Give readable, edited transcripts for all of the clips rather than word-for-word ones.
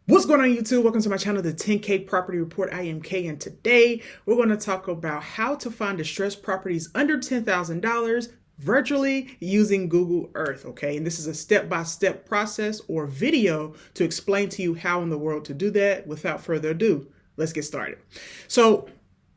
What's going on YouTube? Welcome to my channel, the 10K Property Report. I am Kay, and today we're going to talk about how to find distressed properties under $10,000 virtually using Google Earth, okay? And this is a step-by-step process or video to explain to you how in the world to do that. Without further ado, let's get started. So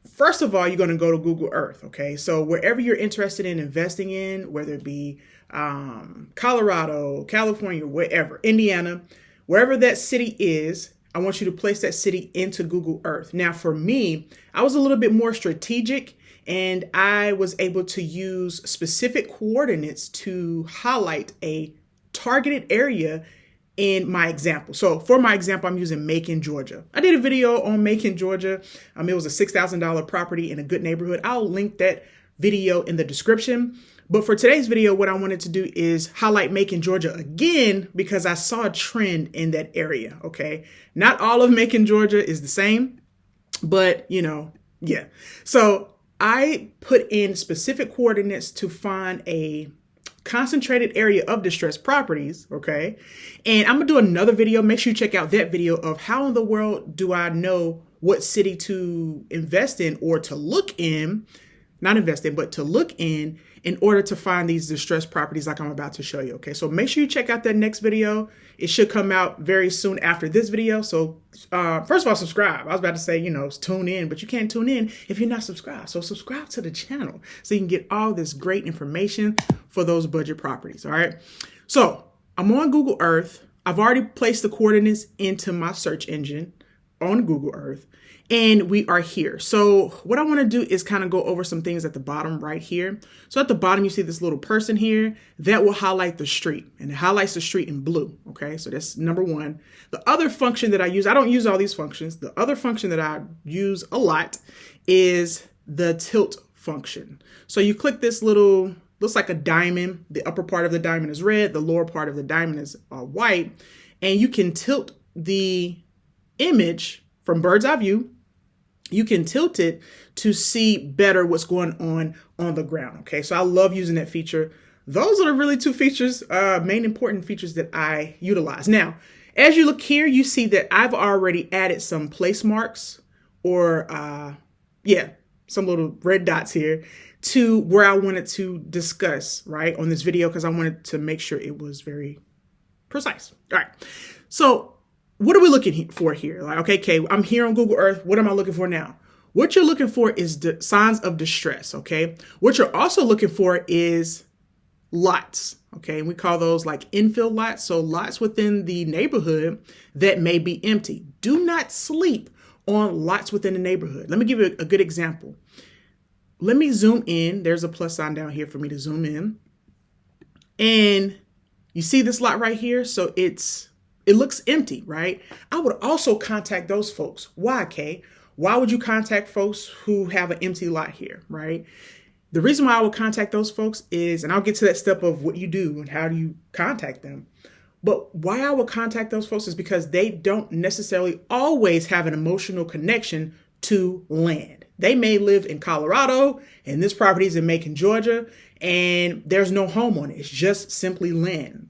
first of all, you're going to go to Google Earth, okay? So wherever you're interested in investing in, whether it be Colorado, California, wherever, Indiana, wherever that city is, I want you to place that city into Google Earth. Now, for me, I was a little bit more strategic, and I was able to use specific coordinates to highlight a targeted area in my example. So for my example, I'm using Macon, Georgia. I did a video on Macon, Georgia. It was a $6,000 property in a good neighborhood. I'll link that video in the description. But for today's video, what I wanted to do is highlight Macon, Georgia again, because I saw a trend in that area, okay? Not all of Macon, Georgia is the same, but yeah. So I put in specific coordinates to find a concentrated area of distressed properties, okay? And I'm gonna do another video. Make sure you check out that video of how in the world do I know what city to invest in or to look in, not invest in, but to look in order to find these distressed properties like I'm about to show you, okay? So make sure you check out that next video. It should come out very soon after this video. So first of all, subscribe. I was about to say, tune in, but you can't tune in if you're not subscribed. So subscribe to the channel so you can get all this great information for those budget properties, all right? So I'm on Google Earth. I've already placed the coordinates into my search engine on Google Earth, and we are here. So what I want to do is kind of go over some things at the bottom right here. So at the bottom, you see this little person here that will highlight the street, and it highlights the street in blue. Okay, so that's number one. The other function that I use, I don't use all these functions. The other function that I use a lot is the tilt function. So you click this little, looks like a diamond. The upper part of the diamond is red. The lower part of the diamond is white. And you can tilt the image from bird's eye view. You can tilt it to see better what's going on the ground. Okay, so I love using that feature. Those are the really two features, main important features that I utilize. Now, as you look here, you see that I've already added some place marks or some little red dots here to where I wanted to discuss, right, on this video, because I wanted to make sure it was very precise. All right, so what are we looking for here? Like, okay, Kay, I'm here on Google Earth. What am I looking for now? What you're looking for is the signs of distress, okay? What you're also looking for is lots, okay? And we call those like infill lots. So lots within the neighborhood that may be empty. Do not sleep on lots within the neighborhood. Let me give you a good example. Let me zoom in. There's a plus sign down here for me to zoom in. And you see this lot right here? So it looks empty, right? I would also contact those folks. Why, Kay? Why would you contact folks who have an empty lot here, right? The reason why I would contact those folks is, and I'll get to that step of what you do and how do you contact them. But why I would contact those folks is because they don't necessarily always have an emotional connection to land. They may live in Colorado and this property is in Macon, Georgia, and there's no home on it. It's just simply land.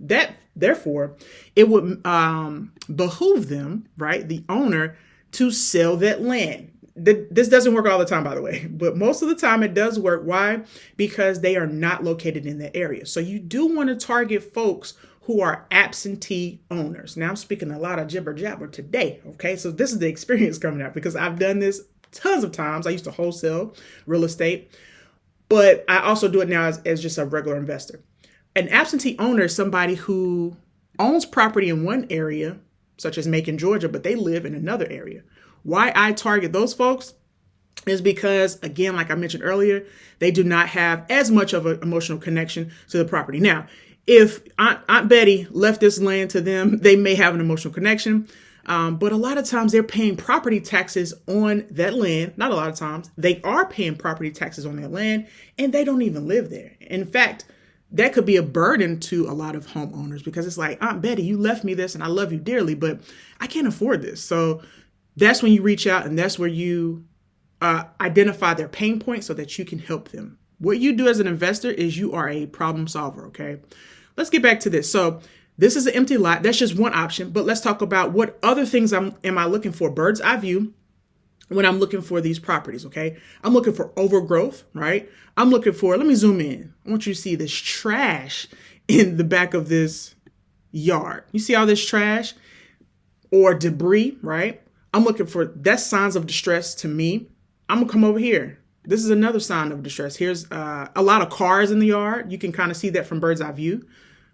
Therefore, it would behoove them, right, the owner, to sell that land. This doesn't work all the time, by the way, but most of the time it does work. Why? Because they are not located in that area. So you do want to target folks who are absentee owners. Now I'm speaking a lot of jibber jabber today, okay? So this is the experience coming out because I've done this tons of times. I used to wholesale real estate, but I also do it now as just a regular investor. An absentee owner is somebody who owns property in one area, such as Macon, Georgia, but they live in another area. Why I target those folks is because, again, like I mentioned earlier, they do not have as much of an emotional connection to the property. Now, if Aunt Betty left this land to them, they may have an emotional connection. But a lot of times they're paying property taxes on that land. Not a lot of times. They are paying property taxes on their land and they don't even live there. In fact, that could be a burden to a lot of homeowners because it's like, Aunt Betty, you left me this and I love you dearly, but I can't afford this. So that's when you reach out and that's where you identify their pain points so that you can help them. What you do as an investor is you are a problem solver, okay? Let's get back to this. So This is an empty lot. That's just one option. But let's talk about what other things am I looking for. Bird's eye view when I'm looking for these properties, okay? I'm looking for overgrowth, right? I'm looking for, let me zoom in. I want you to see this trash in the back of this yard. You see all this trash or debris, right? I'm looking for, that's signs of distress to me. I'm gonna come over here. This is another sign of distress. Here's a lot of cars in the yard. You can kind of see that from bird's eye view.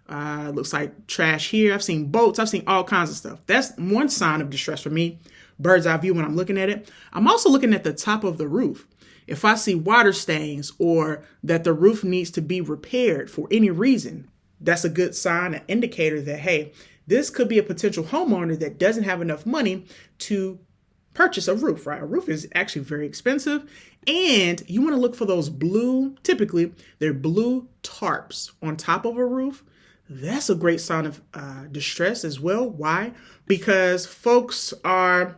Looks like trash here. I've seen boats. I've seen all kinds of stuff. That's one sign of distress for me. Bird's eye view when I'm looking at it. I'm also looking at the top of the roof. If I see water stains or that the roof needs to be repaired for any reason, that's a good sign, an indicator that, hey, this could be a potential homeowner that doesn't have enough money to purchase a roof, right? A roof is actually very expensive. And you want to look for those blue, typically they're blue tarps on top of a roof. That's a great sign of distress as well. Why? Because folks are,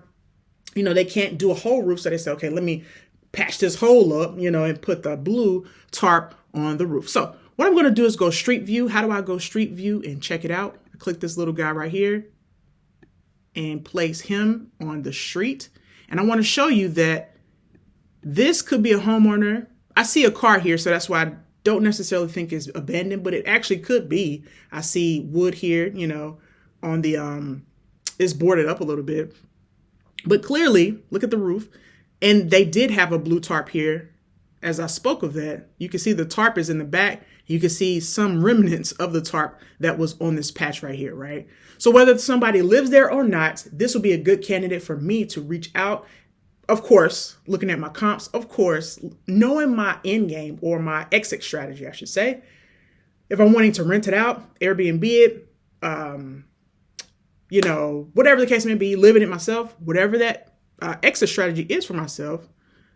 they can't do a whole roof. So they say, okay, let me patch this hole up, and put the blue tarp on the roof. So what I'm going to do is go street view. How do I go street view and check it out? I click this little guy right here and place him on the street. And I want to show you that this could be a homeowner. I see a car here, so that's why I don't necessarily think it's abandoned, but it actually could be. I see wood here, on the, it's boarded up a little bit. But clearly, look at the roof. And they did have a blue tarp here. As I spoke of that, you can see the tarp is in the back. You can see some remnants of the tarp that was on this patch right here, right? So whether somebody lives there or not, this will be a good candidate for me to reach out. Of course, looking at my comps, of course, knowing my end game or my exit strategy, I should say. If I'm wanting to rent it out, Airbnb it, whatever the case may be, living it myself, whatever that exit strategy is for myself,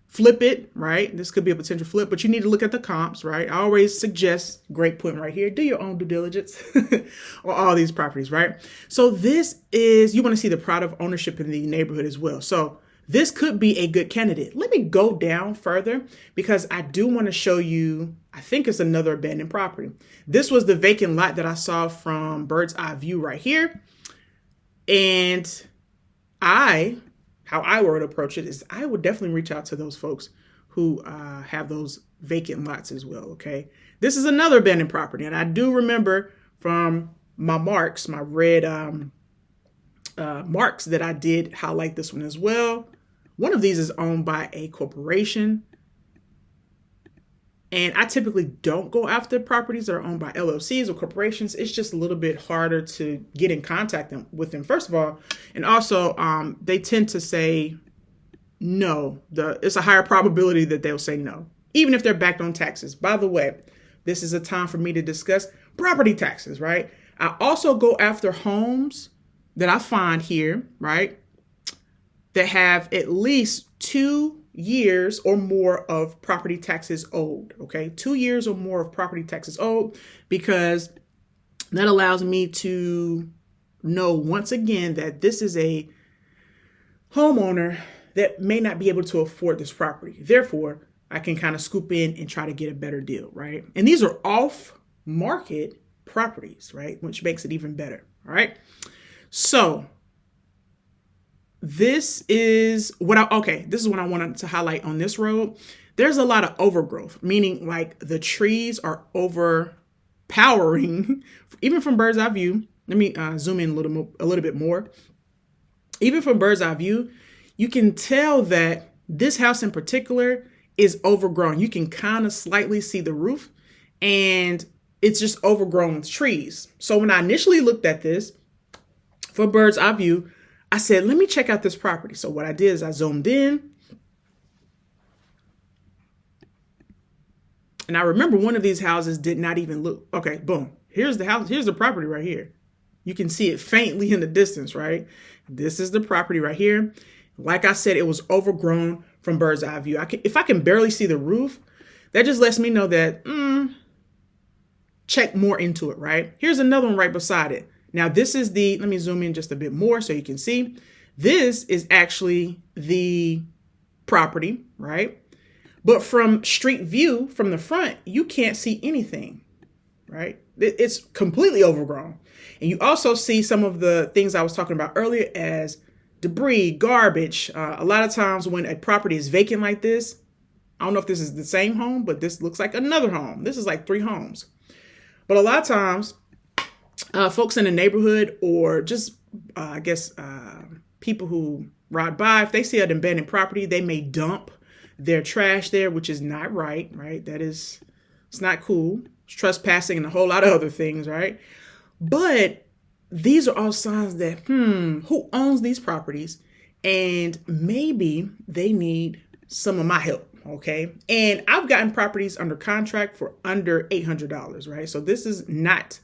flip it, right? This could be a potential flip, but you need to look at the comps, right? I always suggest, great point right here, do your own due diligence on all these properties, right? So this is, you want to see the pride of ownership in the neighborhood as well. So this could be a good candidate. Let me go down further because I do want to show you, I think it's another abandoned property. This was the vacant lot that I saw from bird's eye view right here. And how I would approach it is I would definitely reach out to those folks who have those vacant lots as well, okay? This is another abandoned property. And I do remember from my marks, my red marks that I did highlight this one as well. One of these is owned by a corporation. And I typically don't go after properties that are owned by LLCs or corporations. It's just a little bit harder to get in contact with them, first of all. And also, they tend to say no. It's a higher probability that they'll say no, even if they're backed on taxes. By the way, this is a time for me to discuss property taxes, right? I also go after homes that I find here, right, that have at least 2 years or more of property taxes owed, okay? 2 years or more of property taxes owed, because that allows me to know once again that this is a homeowner that may not be able to afford this property. Therefore, I can kind of scoop in and try to get a better deal, right? And these are off-market properties, right? Which makes it even better, all right? So this is what I wanted to highlight on this road. There's a lot of overgrowth, meaning like the trees are overpowering, even from bird's eye view. Let me zoom in a little bit more. Even from bird's eye view, you can tell that this house in particular is overgrown. You can kind of slightly see the roof and it's just overgrown with trees. So when I initially looked at this for bird's eye view, I said, let me check out this property. So what I did is I zoomed in. And I remember one of these houses did not even look. Okay, boom. Here's the house. Here's the property right here. You can see it faintly in the distance, right? This is the property right here. Like I said, it was overgrown from bird's eye view. If I can barely see the roof, that just lets me know that check more into it, right? Here's another one right beside it. Now this is let me zoom in just a bit more so you can see. This is actually the property, right? But from street view, from the front, you can't see anything, right? It's completely overgrown. And you also see some of the things I was talking about earlier as debris, garbage. A lot of times when a property is vacant like this, I don't know if this is the same home, but this looks like another home. This is like 3 homes. But a lot of times, folks in the neighborhood or just, people who ride by, if they see an abandoned property, they may dump their trash there, which is not right? It's not cool. It's trespassing and a whole lot of other things, right? But these are all signs that, who owns these properties? And maybe they need some of my help. Okay. And I've gotten properties under contract for under $800, right? So this is not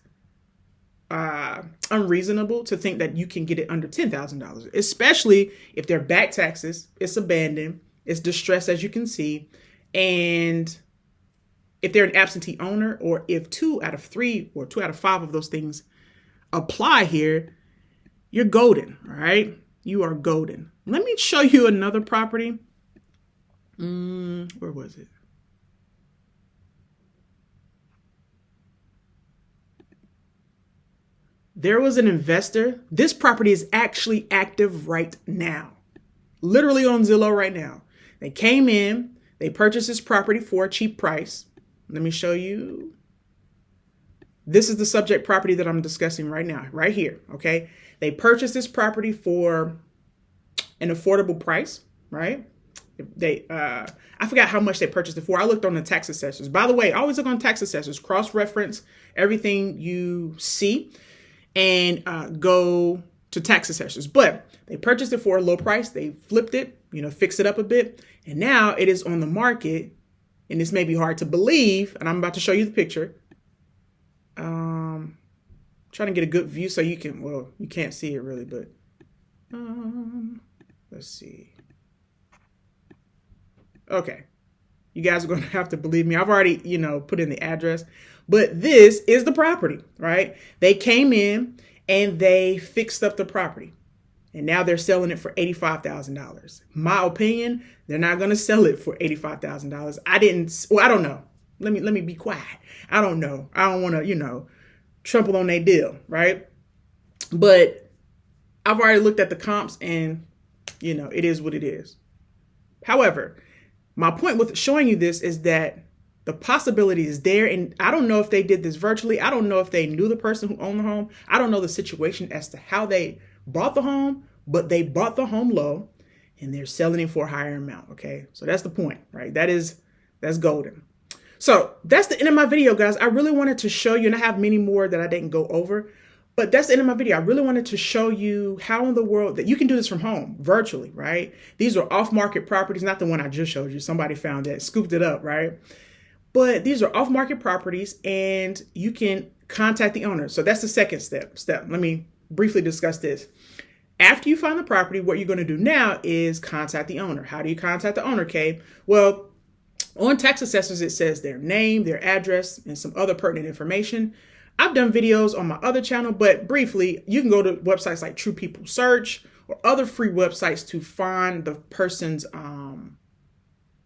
unreasonable to think that you can get it under $10,000, especially if they're back taxes, it's abandoned, it's distressed, as you can see. And if they're an absentee owner, or if 2 out of 3 or 2 out of 5 of those things apply here, you're golden, right? You are golden. Let me show you another property. Where was it? There was an investor. This property is actually active right now, literally on Zillow right now. They came in, they purchased this property for a cheap price. Let me show you. This is the subject property that I'm discussing right now, right here. Okay. They purchased this property for an affordable price, right? I forgot how much they purchased it for. I looked on the tax assessors. By the way, always look on tax assessors, cross-reference everything you see and go to tax assessors. But they purchased it for a low price. They flipped it, fixed it up a bit. And now it is on the market. And this may be hard to believe. And I'm about to show you the picture. Trying to get a good view so you can't see it really, but let's see. Okay. You guys are going to have to believe me. I've already, put in the address, but this is the property, right? They came in and they fixed up the property and now they're selling it for $85,000. My opinion, they're not going to sell it for $85,000. I don't know. Let me be quiet. I don't know. I don't want to, trample on their deal, right? But I've already looked at the comps and, it is what it is. However, my point with showing you this is that the possibility is there. And I don't know if they did this virtually. I don't know if they knew the person who owned the home. I don't know the situation as to how they bought the home, but they bought the home low and they're selling it for a higher amount. Okay. So that's the point, right? That's golden. So that's the end of my video, guys. I really wanted to show you, and I have many more that I didn't go over, but that's the end of my video. I really wanted to show you how in the world that you can do this from home virtually, right? These are off-market properties, not the one I just showed you. Somebody found it, scooped it up, right? But these are off-market properties and you can contact the owner. So that's the second step. Let me briefly discuss this. After you find the property, what you're going to do now is contact the owner. How do you contact the owner, Kay? Well, on tax assessors, it says their name, their address, and some other pertinent information. I've done videos on my other channel, but briefly, you can go to websites like True People Search or other free websites to find the person's phone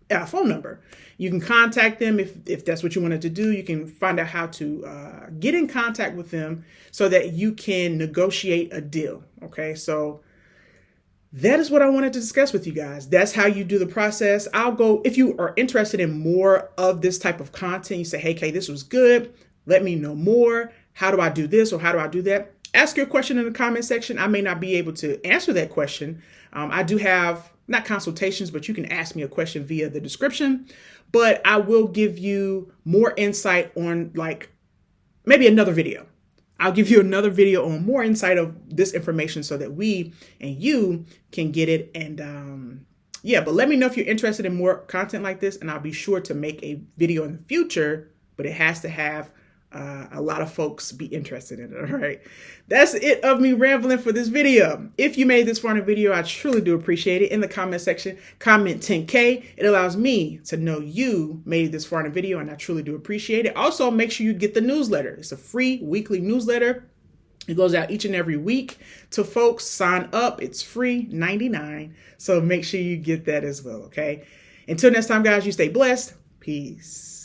number. You can contact them if that's what you wanted to do. You can find out how to get in contact with them so that you can negotiate a deal. Okay, so that is what I wanted to discuss with you guys. That's how you do the process. If you are interested in more of this type of content, you say, hey, Kay, this was good. Let me know more. How do I do this or how do I do that? Ask your question in the comment section. I may not be able to answer that question. I do have not consultations, but you can ask me a question via the description. But I will give you more insight on maybe another video. I'll give you another video on more insight of this information so that we and you can get it. And but let me know if you're interested in more content like this, and I'll be sure to make a video in the future, but it has to have a lot of folks be interested in it. All right. That's it of me rambling for this video. If you made this far in a video, I truly do appreciate it. In the comment section, comment 10K. It allows me to know you made it this far in a video, and I truly do appreciate it. Also, make sure you get the newsletter. It's a free weekly newsletter. It goes out each and every week to folks. Sign up. It's free, $99. So make sure you get that as well. Okay. Until next time, guys, you stay blessed. Peace.